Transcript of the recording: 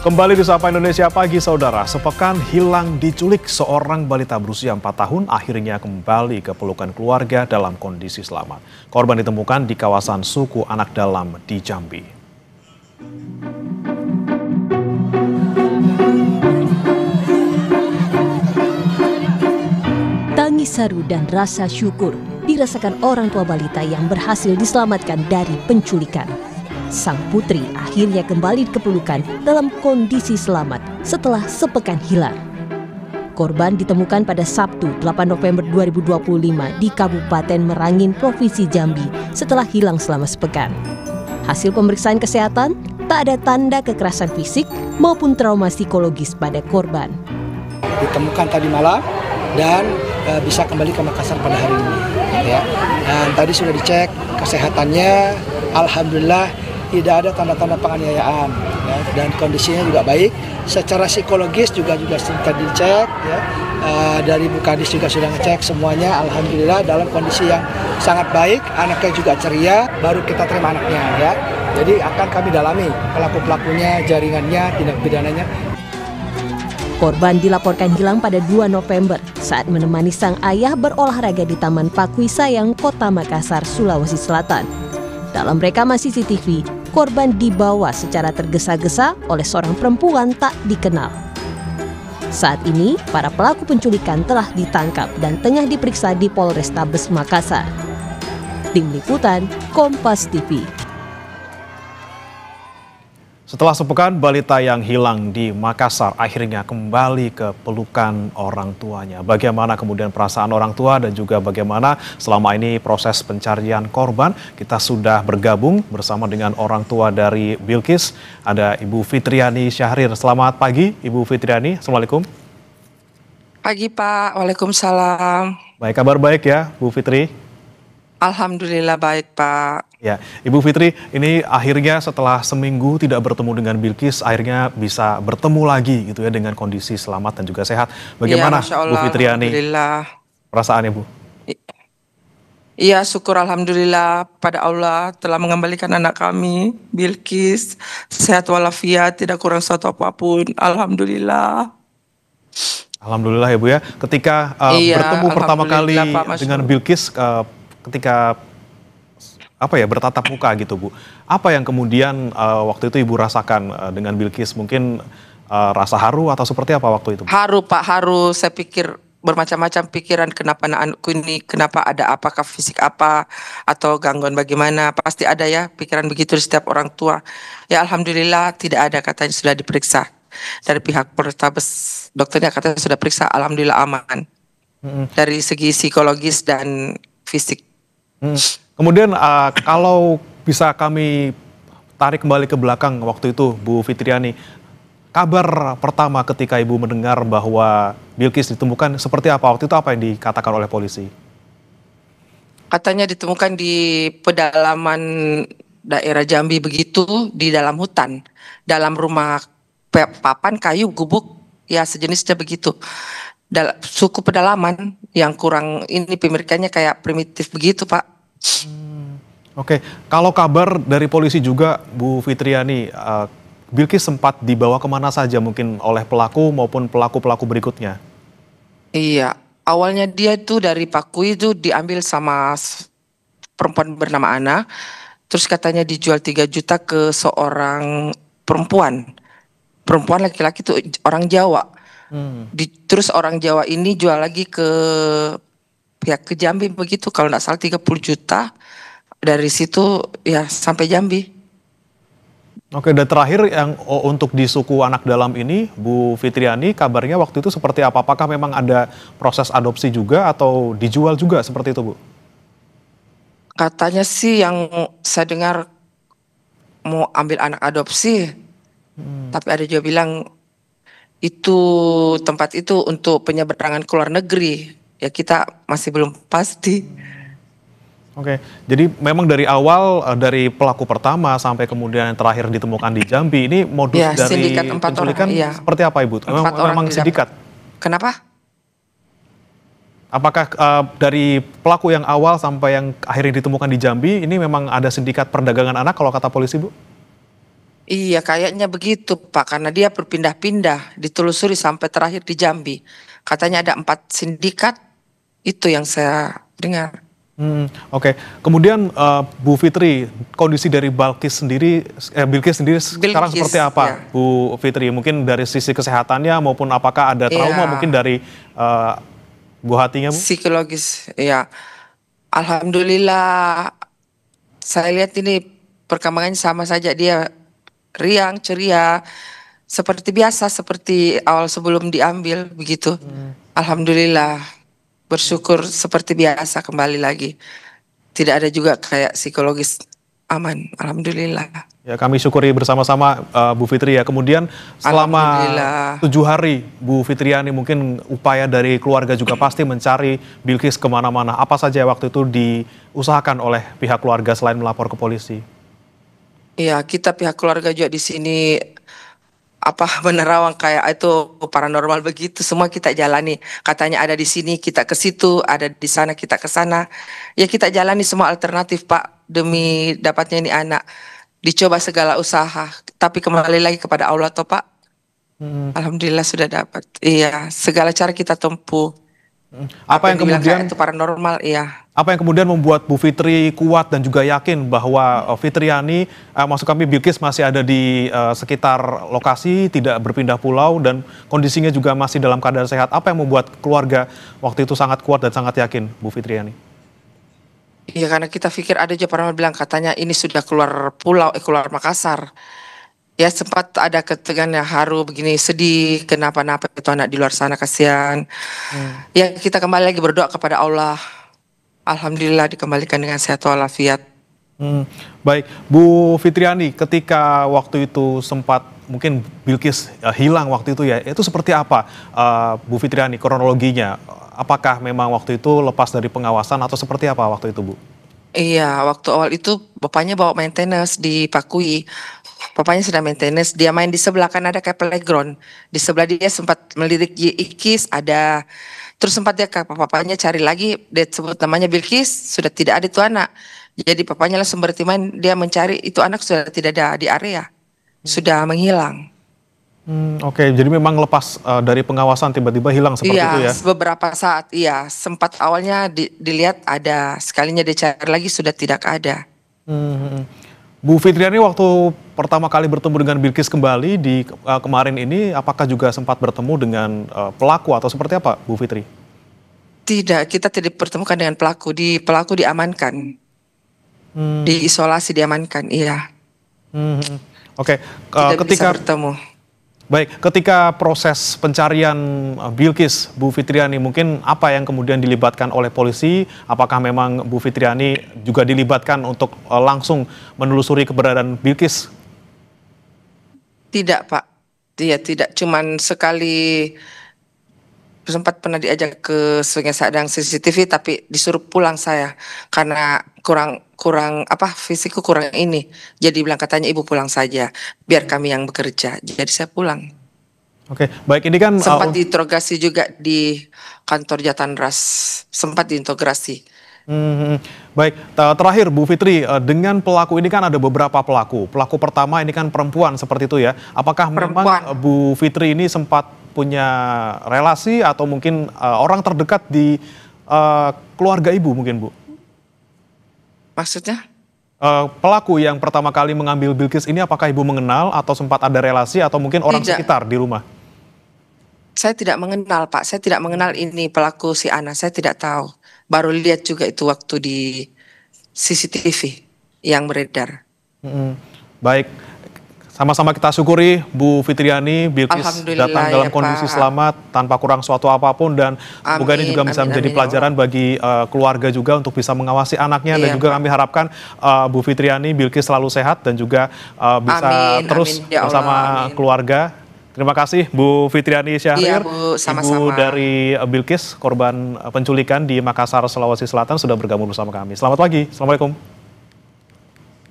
Kembali di Sapa Indonesia Pagi, Saudara. Sepekan hilang diculik seorang balita berusia 4 tahun akhirnya kembali ke pelukan keluarga dalam kondisi selamat. Korban ditemukan di kawasan Suku Anak Dalam di Jambi. Tangis haru dan rasa syukur dirasakan orang tua balita yang berhasil diselamatkan dari penculikan. Sang putri akhirnya kembali ke pelukan dalam kondisi selamat setelah sepekan hilang. Korban ditemukan pada Sabtu 8 November 2025 di Kabupaten Merangin, Provinsi Jambi setelah hilang selama sepekan. Hasil pemeriksaan kesehatan, tak ada tanda kekerasan fisik maupun trauma psikologis pada korban. Ditemukan tadi malam dan bisa kembali ke Makassar pada hari ini. Ya. Dan tadi sudah dicek kesehatannya, alhamdulillah tidak ada tanda-tanda penganiayaan, ya, dan kondisinya juga baik. Secara psikologis juga sudah dicek, ya. Dari Bu Kadis juga sudah ngecek semuanya, alhamdulillah dalam kondisi yang sangat baik. Anaknya juga ceria, baru kita terima anaknya, ya. Jadi akan kami dalami pelaku-pelakunya, jaringannya, tindak pidananya. Korban dilaporkan hilang pada 2 November saat menemani sang ayah berolahraga di Taman Pakui Sayang, Kota Makassar, Sulawesi Selatan. Dalam rekaman CCTV, korban dibawa secara tergesa-gesa oleh seorang perempuan tak dikenal. Saat ini, para pelaku penculikan telah ditangkap dan tengah diperiksa di Polrestabes Makassar. Tim Liputan, Kompas TV. Setelah sepekan, balita yang hilang di Makassar akhirnya kembali ke pelukan orang tuanya. Bagaimana kemudian perasaan orang tua dan juga bagaimana selama ini proses pencarian korban? Kita sudah bergabung bersama dengan orang tua dari Bilqis. Ada Ibu Fitriani Syahrir. Selamat pagi, Ibu Fitriani. Assalamualaikum. Pagi Pak, Waalaikumsalam. Baik, kabar baik ya, Bu Fitri? Alhamdulillah baik Pak. Ya, Ibu Fitri, ini akhirnya setelah seminggu tidak bertemu dengan Bilqis, akhirnya bisa bertemu lagi gitu ya dengan kondisi selamat dan juga sehat. Bagaimana Ya, Bu Fitriani? Alhamdulillah. Perasaannya Bu? Iya, syukur alhamdulillah pada Allah telah mengembalikan anak kami, Bilqis, sehat walafiat, tidak kurang suatu apapun. Alhamdulillah. Alhamdulillah ya Bu ya. Ketika bertemu pertama kali dengan Bilqis, ketika bertatap muka gitu Bu. Apa yang kemudian waktu itu Ibu rasakan dengan Bilqis? Mungkin rasa haru atau seperti apa waktu itu? Haru Pak, haru. Saya pikir bermacam-macam pikiran, kenapa anakku ini, kenapa ada apakah fisik apa atau gangguan bagaimana. Pasti ada ya pikiran begitu di setiap orang tua. Ya alhamdulillah tidak ada, katanya sudah diperiksa. Dari pihak Polrestabes, dokternya katanya sudah periksa, alhamdulillah aman. Dari segi psikologis dan fisik. Kemudian kalau bisa kami tarik kembali ke belakang waktu itu Bu Fitriani, kabar pertama ketika Ibu mendengar bahwa Bilqis ditemukan seperti apa? Waktu itu apa yang dikatakan oleh polisi? Katanya ditemukan di pedalaman daerah Jambi begitu, di dalam hutan, dalam rumah papan kayu gubuk, ya sejenisnya begitu. Suku pedalaman yang kurang ini pemilikannya kayak primitif begitu Pak. Oke, kalau kabar dari polisi juga Bu Fitriani, Bilqis sempat dibawa kemana saja mungkin oleh pelaku maupun pelaku-pelaku berikutnya? Iya, awalnya dia itu dari Pakui itu diambil sama perempuan bernama Ana, terus katanya dijual 3 juta ke seorang perempuan laki-laki itu orang Jawa. Terus orang Jawa ini jual lagi ke pihak ke Jambi begitu, kalau nggak salah 30 juta. Dari situ ya sampai Jambi. Oke, dan terakhir yang untuk di suku anak dalam ini, Bu Fitriani, kabarnya waktu itu seperti apa? Apakah memang ada proses adopsi juga atau dijual juga seperti itu, Bu? Katanya sih yang saya dengar mau ambil anak adopsi, tapi ada juga bilang itu tempat itu untuk penyeberangan ke luar negeri. Ya kita masih belum pasti. Oke, jadi memang dari awal dari pelaku pertama sampai kemudian yang terakhir ditemukan di Jambi, ini modus ya, dari orang, penculikan iya. seperti apa Ibu? Memang sindikat? Kenapa? Apakah dari pelaku yang awal sampai yang akhirnya ditemukan di Jambi, ini memang ada sindikat perdagangan anak kalau kata polisi Bu? Iya, kayaknya begitu, Pak, karena dia berpindah-pindah, ditelusuri sampai terakhir di Jambi. Katanya ada 4 sindikat, itu yang saya dengar. Oke. Kemudian Bu Fitri, kondisi dari Bilkis sendiri sekarang Bilkis, seperti apa, ya. Bu Fitri? Mungkin dari sisi kesehatannya maupun apakah ada trauma Iya, mungkin dari Bu Hatinya, Bu? psikologis, ya. Alhamdulillah, saya lihat ini perkembangannya sama saja, dia riang, ceria, seperti biasa, seperti awal sebelum diambil, begitu. Alhamdulillah, bersyukur seperti biasa kembali lagi. Tidak ada juga kayak psikologis, aman, alhamdulillah. Ya, kami syukuri bersama-sama Bu Fitri ya. Kemudian selama Alhamdulillah. 7 hari Bu Fitriani, mungkin upaya dari keluarga juga pasti mencari Bilkis kemana-mana. Apa saja waktu itu diusahakan oleh pihak keluarga selain melapor ke polisi? Iya, kita pihak keluarga juga di sini menerawang kayak itu paranormal begitu, semua kita jalani. Katanya ada di sini, kita ke situ, ada di sana, kita ke sana. Ya kita jalani semua alternatif, Pak, demi dapatnya ini anak. Dicoba segala usaha, tapi kembali lagi kepada Allah toh, Pak. Alhamdulillah sudah dapat. Iya, segala cara kita tempuh. Apa yang dibilang kemudian kayak itu paranormal, iya. Apa yang kemudian membuat Bu Fitri kuat dan juga yakin bahwa Fitriani, maksud kami Bilkis masih ada di sekitar lokasi, tidak berpindah pulau dan kondisinya juga masih dalam keadaan sehat? Apa yang membuat keluarga waktu itu sangat kuat dan sangat yakin, Bu Fitriani? Iya, karena kita pikir ada aja paranormal bilang katanya ini sudah keluar pulau, keluar Makassar. Ya sempat ada ketegangan ya, haru begini, sedih, kenapa-napa itu anak di luar sana, kasihan. Ya kita kembali lagi berdoa kepada Allah. Alhamdulillah dikembalikan dengan sehat walafiat. Baik, Bu Fitriani, ketika waktu itu sempat mungkin Bilkis hilang waktu itu ya, itu seperti apa Bu Fitriani kronologinya? Apakah memang waktu itu lepas dari pengawasan atau seperti apa waktu itu, Bu? Iya, waktu awal itu bapaknya bawa maintenance di Pakui. Bapaknya sedang maintenance, dia main di sebelah kan ada kayak playground. Di sebelah dia sempat melirik Ikis, ada. Terus sempat dia ke papanya cari lagi, dia sebut namanya Bilkis, sudah tidak ada itu anak. Jadi papanya langsung berhenti main, dia mencari itu anak sudah tidak ada di area, sudah menghilang. Oke, jadi memang lepas dari pengawasan tiba-tiba hilang seperti itu Iya, ya? beberapa saat, iya. Sempat awalnya dilihat ada, sekalinya dicari lagi sudah tidak ada. Hmm. Bu Fitriani, waktu pertama kali bertemu dengan Bilkis kembali di kemarin ini, apakah juga sempat bertemu dengan pelaku atau seperti apa, Bu Fitri? Tidak, kita tidak pertemukan dengan pelaku. Pelaku diamankan, diisolasi, diamankan, iya. Oke, Tidak bisa ketika bertemu. ketika proses pencarian Bilkis, Bu Fitriani, mungkin apa yang kemudian dilibatkan oleh polisi? Apakah memang Bu Fitriani juga dilibatkan untuk langsung menelusuri keberadaan Bilkis? Tidak, Pak. Dia tidak, cuman sekali sempat pernah diajak ke Sungai Sadang CCTV tapi disuruh pulang saya karena kurang fisikku kurang ini. Jadi bilang katanya ibu pulang saja biar kami yang bekerja. Jadi saya pulang. Oke, baik, ini kan Sempat diinterogasi juga di kantor Jatanras. Sempat diinterogasi. Baik, terakhir Bu Fitri, dengan pelaku ini kan ada beberapa pelaku. Pelaku pertama ini kan perempuan seperti itu ya. Apakah memang Perempuan. Bu Fitri ini sempat punya relasi atau mungkin orang terdekat di keluarga ibu mungkin, Bu? Maksudnya? Pelaku yang pertama kali mengambil Bilkis ini apakah ibu mengenal atau sempat ada relasi atau mungkin orang Tidak. sekitar di rumah? Saya tidak mengenal, Pak. Saya tidak mengenal ini pelaku si Ana. Saya tidak tahu. Baru lihat juga itu waktu di CCTV yang beredar. Baik, sama-sama kita syukuri Bu Fitriani, Bilkis datang dalam ya, kondisi Pak. selamat tanpa kurang suatu apapun dan semoga ini juga bisa menjadi pelajaran bagi keluarga juga untuk bisa mengawasi anaknya dan juga kami harapkan Bu Fitriani, Bilkis selalu sehat dan juga bisa terus ya Allah, bersama keluarga. Terima kasih Bu Fitriani Syahrir, Bu, Ibu sama-sama. dari Bilkis, korban penculikan di Makassar, Sulawesi Selatan sudah bergabung bersama kami. Selamat pagi, Assalamualaikum.